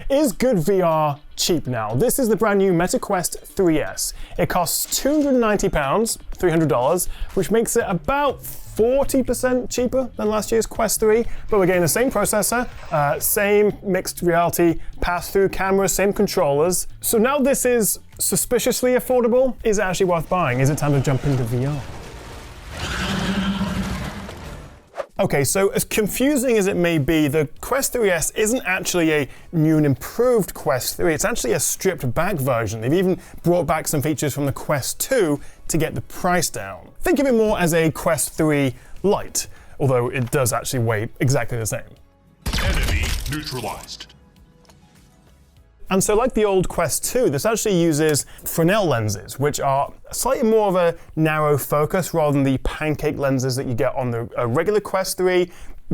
Is good VR cheap now? This is the brand new Meta Quest 3S. It costs £290, $300, which makes it about 40% cheaper than last year's Quest 3, but we're getting the same processor, same mixed reality, pass-through cameras, same controllers. So now this is suspiciously affordable. Is it actually worth buying? Is it time to jump into VR? Okay, so as confusing as it may be, the Quest 3S isn't actually a new and improved Quest 3. It's actually a stripped back version. They've even brought back some features from the Quest 2 to get the price down. Think of it more as a Quest 3 Lite, although it does actually weigh exactly the same. Enemy neutralized. And so like the old Quest 2, this actually uses Fresnel lenses, which are slightly more of a narrow focus rather than the pancake lenses that you get on the regular Quest 3.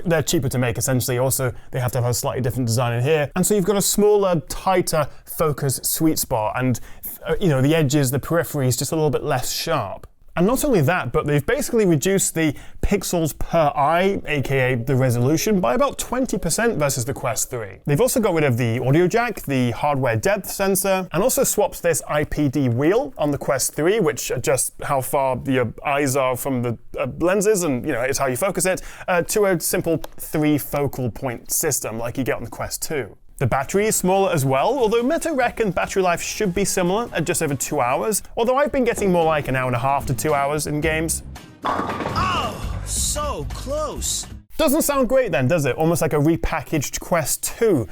They're cheaper to make, essentially. Also, they have to have a slightly different design in here. And so you've got a smaller, tighter focus sweet spot, and the edges, the peripheries, just a little bit less sharp. And not only that, but they've basically reduced the pixels per eye, aka the resolution, by about 20% versus the Quest 3. They've also got rid of the audio jack, the hardware depth sensor, and also swapped this IPD wheel on the Quest 3, which adjusts how far your eyes are from the lenses, and it's how you focus it, to a simple 3 focal point system like you get on the Quest 2. The battery is smaller as well, although Meta reckon battery life should be similar at just over 2 hours, although I've been getting more like 1.5 hours to 2 hours in games. Oh, so close. Doesn't sound great then, does it? Almost like a repackaged Quest 2.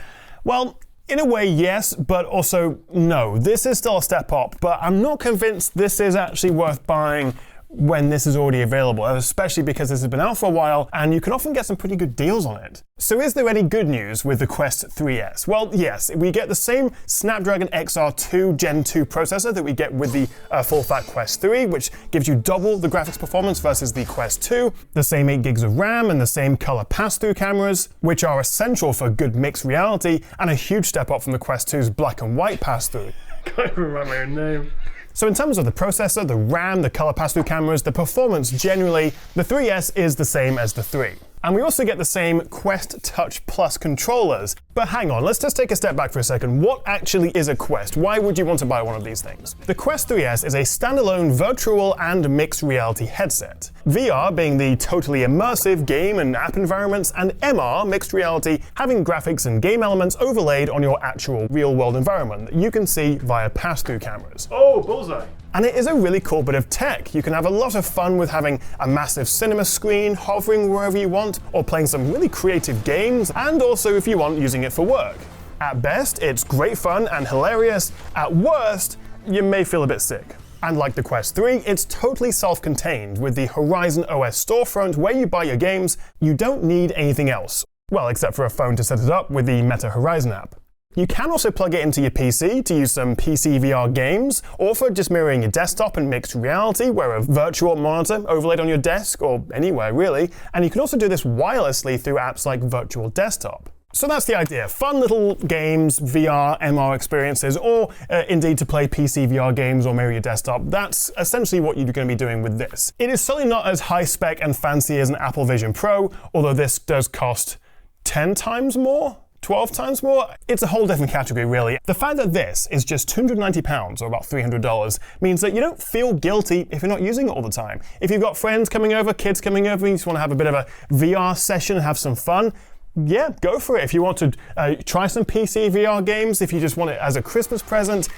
Well, in a way, yes, but also no. This is still a step up, but I'm not convinced this is actually worth buying when this is already available, especially because this has been out for a while and you can often get some pretty good deals on it. So is there any good news with the Quest 3S? Well, yes, we get the same Snapdragon XR2 Gen 2 processor that we get with the full-fat Quest 3, which gives you double the graphics performance versus the Quest 2, the same 8 gigs of RAM and the same color pass-through cameras, which are essential for good mixed reality, and a huge step up from the Quest 2's black and white pass-through. Can't even remember my own name. So in terms of the processor, the RAM, the color pass-through cameras, the performance generally, the 3S is the same as the 3. And we also get the same Quest Touch Plus controllers. But hang on, let's just take a step back for a second. What actually is a Quest? Why would you want to buy one of these things? The Quest 3S is a standalone virtual and mixed reality headset. VR being the totally immersive game and app environments, and MR, mixed reality, having graphics and game elements overlaid on your actual real-world environment that you can see via pass-through cameras. Oh, bullseye. And it is a really cool bit of tech. You can have a lot of fun with having a massive cinema screen, hovering wherever you want, or playing some really creative games, and also, if you want, using it for work. At best, it's great fun and hilarious. At worst, you may feel a bit sick. And like the Quest 3, it's totally self-contained. With the Horizon OS storefront where you buy your games, you don't need anything else. Well, except for a phone to set it up with the Meta Horizon app. You can also plug it into your PC to use some PC VR games, or for just mirroring your desktop in mixed reality, where a virtual monitor overlaid on your desk, or anywhere really, and you can also do this wirelessly through apps like Virtual Desktop. So that's the idea. Fun little games, VR, MR experiences, or indeed to play PC VR games or mirror your desktop. That's essentially what you're going to be doing with this. It is certainly not as high spec and fancy as an Apple Vision Pro, although this does cost 10 times more? 12 times more? It's a whole different category, really. The fact that this is just £290, or about $300, means that you don't feel guilty if you're not using it all the time. If you've got friends coming over, kids coming over, and you just want to have a bit of a VR session and have some fun, yeah, go for it. If you want to try some PC VR games, if you just want it as a Christmas present,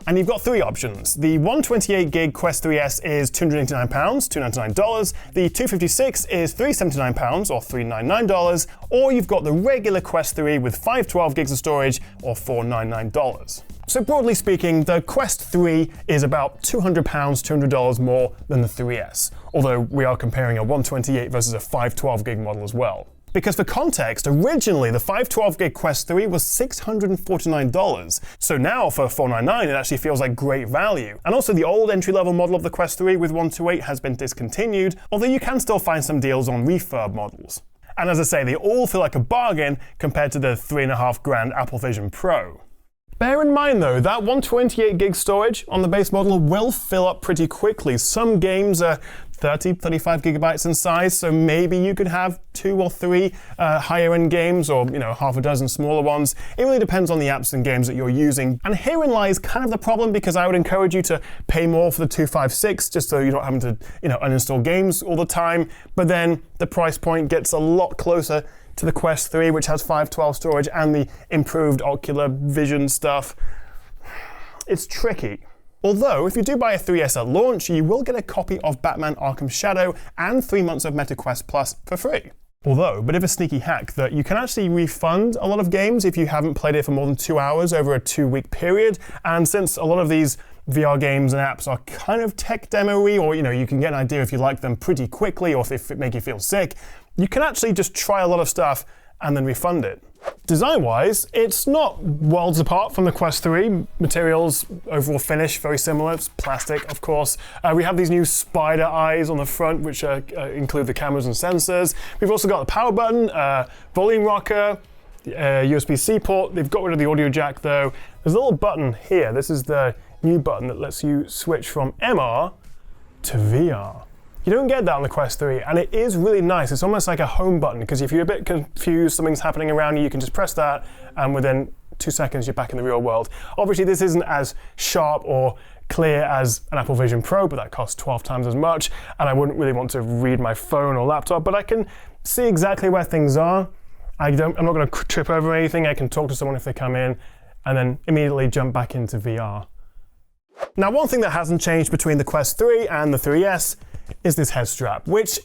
and you've got 3 options. The 128GB Quest 3S is £289, $299. The 256 is £379, or $399. Or you've got the regular Quest 3 with 512 gigs of storage, or $499. So broadly speaking, the Quest 3 is about £200, $200 more than the 3S. Although we are comparing a 128 versus a 512 gig model as well. Because for context, originally the 512GB Quest 3 was $649. So now for $499, it actually feels like great value. And also the old entry-level model of the Quest 3 with 128 has been discontinued, although you can still find some deals on refurb models. And as I say, they all feel like a bargain compared to the $3.5 grand Apple Vision Pro. Bear in mind though, that 128 gig storage on the base model will fill up pretty quickly. Some games are 30, 35 gigabytes in size, so maybe you could have 2 or 3 higher end games, or half a dozen smaller ones. It really depends on the apps and games that you're using. And herein lies kind of the problem, because I would encourage you to pay more for the 256 just so you're not having to uninstall games all the time. But then the price point gets a lot closer to the Quest 3, which has 512 storage and the improved ocular vision stuff. It's tricky. Although, if you do buy a 3S at launch, you will get a copy of Batman Arkham Shadow and 3 months of MetaQuest Plus for free. Although, bit of a sneaky hack that you can actually refund a lot of games if you haven't played it for more than 2 hours over a 2-week period. And since a lot of these VR games and apps are kind of tech demo-y, or you can get an idea if you like them pretty quickly, or if they make you feel sick, you can actually just try a lot of stuff and then refund it. Design-wise, it's not worlds apart from the Quest 3. Materials, overall finish, very similar. It's plastic, of course. We have these new spider eyes on the front, which include the cameras and sensors. We've also got the power button, volume rocker, USB-C port. They've got rid of the audio jack, though. There's a little button here. This is the new button that lets you switch from MR to VR. You don't get that on the Quest 3, and it is really nice. It's almost like a home button, because if you're a bit confused, something's happening around you, you can just press that, and within 2 seconds, you're back in the real world. Obviously, this isn't as sharp or clear as an Apple Vision Pro, but that costs 12 times as much, and I wouldn't really want to read my phone or laptop, but I can see exactly where things are. I'm not going to trip over anything. I can talk to someone if they come in, and then immediately jump back into VR. Now, one thing that hasn't changed between the Quest 3 and the 3S is this head strap, which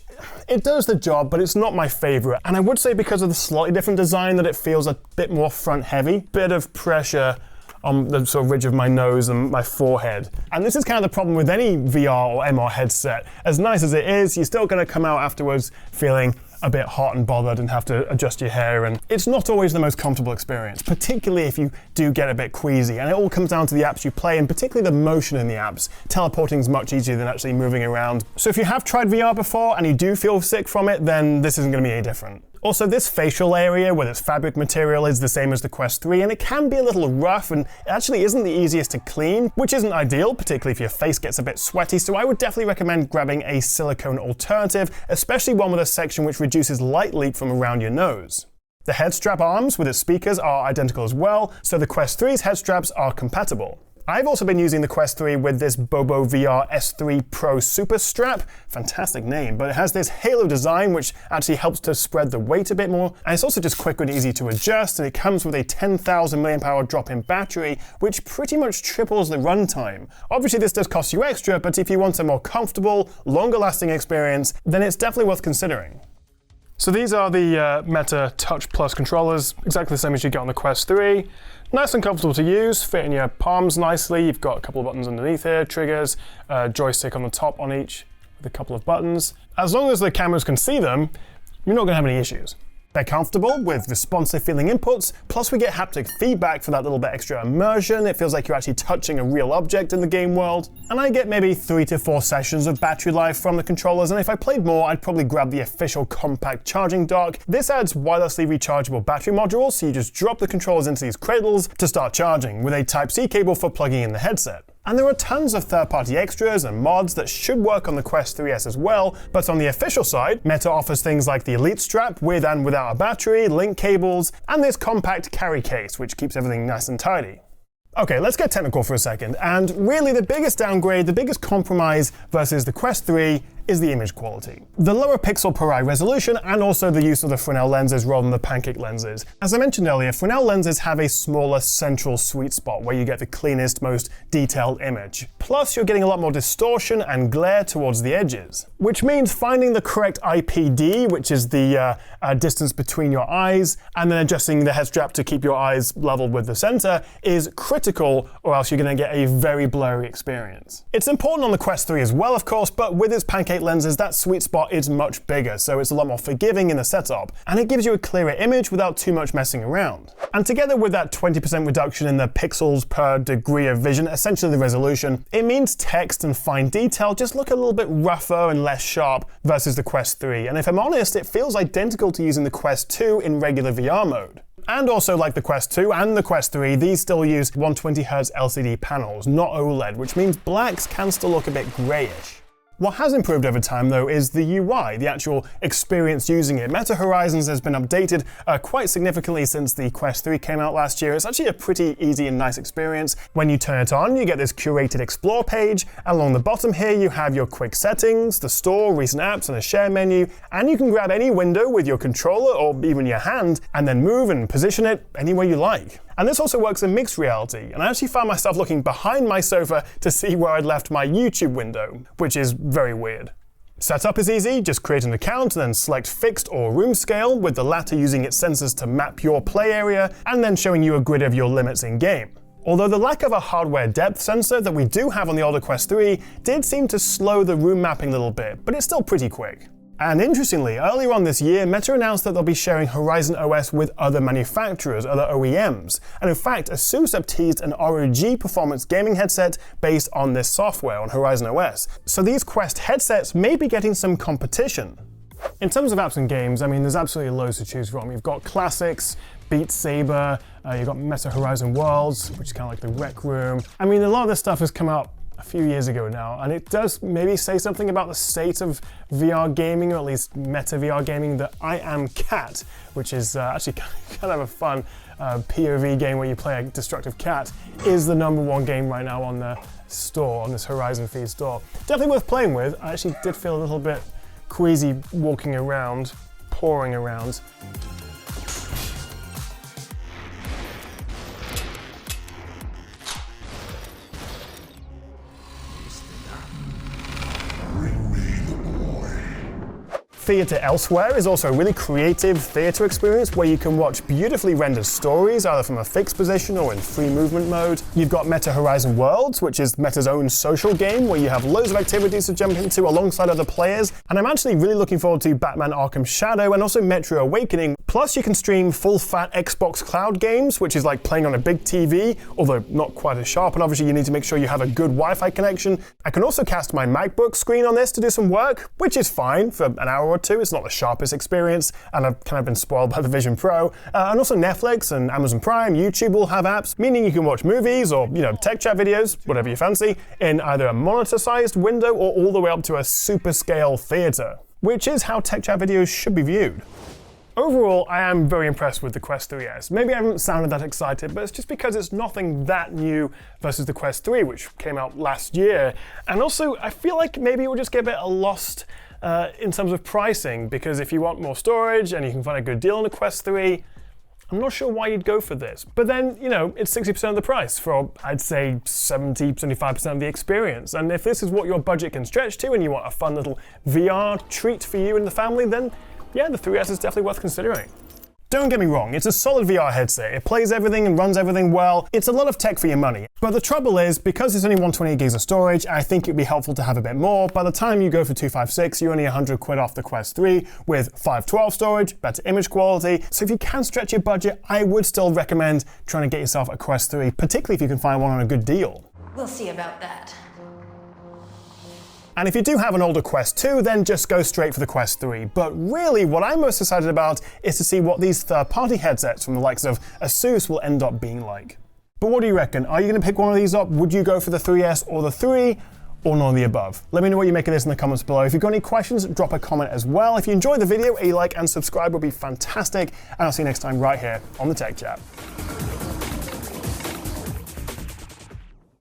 it does the job, but it's not my favorite. And I would say because of the slightly different design that it feels a bit more front heavy, bit of pressure on the sort of ridge of my nose and my forehead. And this is kind of the problem with any VR or MR headset. As nice as it is, you're still going to come out afterwards feeling a bit hot and bothered and have to adjust your hair, and it's not always the most comfortable experience, particularly if you do get a bit queasy. And it all comes down to the apps you play, and particularly the motion in the apps. Teleporting is much easier than actually moving around. So if you have tried VR before and you do feel sick from it, then this isn't going to be any different. Also, this facial area with its fabric material is the same as the Quest 3, and it can be a little rough, and it actually isn't the easiest to clean, which isn't ideal, particularly if your face gets a bit sweaty, so I would definitely recommend grabbing a silicone alternative, especially one with a section which reduces light leak from around your nose. The head strap arms with its speakers are identical as well, so the Quest 3's head straps are compatible. I've also been using the Quest 3 with this Bobo VR S3 Pro Super Strap. Fantastic name, but it has this halo design which actually helps to spread the weight a bit more, and it's also just quick and easy to adjust, and it comes with a 10,000 mAh drop-in battery, which pretty much triples the runtime. Obviously this does cost you extra, but if you want a more comfortable, longer-lasting experience, then it's definitely worth considering. So these are the Meta Touch Plus controllers, exactly the same as you get on the Quest 3. Nice and comfortable to use, fit in your palms nicely. You've got a couple of buttons underneath here, triggers, joystick on the top on each with a couple of buttons. As long as the cameras can see them, you're not going to have any issues. They're comfortable with responsive feeling inputs, plus we get haptic feedback for that little bit extra immersion. It feels like you're actually touching a real object in the game world. And I get maybe 3 to 4 sessions of battery life from the controllers, and if I played more, I'd probably grab the official compact charging dock. This adds wirelessly rechargeable battery modules, so you just drop the controllers into these cradles to start charging, with a Type-C cable for plugging in the headset. And there are tons of third-party extras and mods that should work on the Quest 3S as well, but on the official side, Meta offers things like the Elite strap with and without a battery, link cables, and this compact carry case, which keeps everything nice and tidy. Okay, let's get technical for a second, and really the biggest downgrade, the biggest compromise versus the Quest 3 is the image quality. The lower pixel per eye resolution, and also the use of the Fresnel lenses rather than the pancake lenses. As I mentioned earlier, Fresnel lenses have a smaller central sweet spot where you get the cleanest, most detailed image. Plus, you're getting a lot more distortion and glare towards the edges, which means finding the correct IPD, which is the distance between your eyes, and then adjusting the head strap to keep your eyes level with the center is critical, or else you're going to get a very blurry experience. It's important on the Quest 3 as well, of course, but with its pancake lenses, that sweet spot is much bigger, so it's a lot more forgiving in the setup, and it gives you a clearer image without too much messing around. And together with that 20% reduction in the pixels per degree of vision, essentially the resolution, it means text and fine detail just look a little bit rougher and less sharp versus the Quest 3. And if I'm honest, it feels identical to using the Quest 2 in regular VR mode. And also, like the Quest 2 and the Quest 3, these still use 120Hz LCD panels, not OLED, which means blacks can still look a bit grayish. What has improved over time, though, is the UI, the actual experience using it. Meta Horizons has been updated quite significantly since the Quest 3 came out last year. It's actually a pretty easy and nice experience. When you turn it on, you get this curated Explore page. Along the bottom here, you have your quick settings, the store, recent apps, and a share menu. And you can grab any window with your controller or even your hand and then move and position it any way you like. And this also works in mixed reality, and I actually found myself looking behind my sofa to see where I'd left my YouTube window, which is very weird. Setup is easy, just create an account and then select fixed or room scale, with the latter using its sensors to map your play area and then showing you a grid of your limits in game. Although the lack of a hardware depth sensor that we do have on the older Quest 3 did seem to slow the room mapping a little bit, but it's still pretty quick. And interestingly, earlier on this year, Meta announced that they'll be sharing Horizon OS with other manufacturers, other OEMs. And in fact, ASUS have teased an ROG performance gaming headset based on this software on Horizon OS. So these Quest headsets may be getting some competition. In terms of apps and games, I mean, there's absolutely loads to choose from. You've got classics, Beat Saber, you've got Meta Horizon Worlds, which is kind of like the Rec Room. I mean, a lot of this stuff has come out a few years ago now, and it does maybe say something about the state of VR gaming, or at least meta VR gaming. The I Am Cat, which is actually kind of a fun POV game where you play a destructive cat, is the #1 game right now on the store, on this Horizon Feed store. Definitely worth playing with. I actually did feel a little bit queasy walking around, pawing around. Theatre Elsewhere is also a really creative theatre experience where you can watch beautifully rendered stories, either from a fixed position or in free movement mode. You've got Meta Horizon Worlds, which is Meta's own social game where you have loads of activities to jump into alongside other players. And I'm actually really looking forward to Batman Arkham Shadow and also Metro Awakening. Plus, you can stream full-fat Xbox Cloud games, which is like playing on a big TV, although not quite as sharp, and obviously you need to make sure you have a good Wi-Fi connection. I can also cast my MacBook screen on this to do some work, which is fine for an hour or two. It's not the sharpest experience, and I've kind of been spoiled by the Vision Pro. And also Netflix and Amazon Prime, YouTube will have apps, meaning you can watch movies or, tech chat videos, whatever you fancy, in either a monitor-sized window or all the way up to a super-scale theater, which is how tech chat videos should be viewed. Overall, I am very impressed with the Quest 3S. Maybe I haven't sounded that excited, but it's just because it's nothing that new versus the Quest 3, which came out last year. And also, I feel like maybe it will just get a bit lost in terms of pricing, because if you want more storage and you can find a good deal on the Quest 3, I'm not sure why you'd go for this. But then, it's 60% of the price for, I'd say, 70-75% of the experience. And if this is what your budget can stretch to and you want a fun little VR treat for you and the family, then yeah, the 3S is definitely worth considering. Don't get me wrong, it's a solid VR headset. It plays everything and runs everything well. It's a lot of tech for your money. But the trouble is, because it's only 128 gigs of storage, I think it'd be helpful to have a bit more. By the time you go for 256, you're only 100 quid off the Quest 3 with 512 storage, better image quality. So if you can stretch your budget, I would still recommend trying to get yourself a Quest 3, particularly if you can find one on a good deal. We'll see about that. And if you do have an older Quest 2, then just go straight for the Quest 3. But really, what I'm most excited about is to see what these third-party headsets from the likes of ASUS will end up being like. But what do you reckon? Are you going to pick one of these up? Would you go for the 3S or the 3? Or none of the above? Let me know what you make of this in the comments below. If you've got any questions, drop a comment as well. If you enjoyed the video, a like and subscribe would be fantastic. And I'll see you next time right here on the Tech Chat.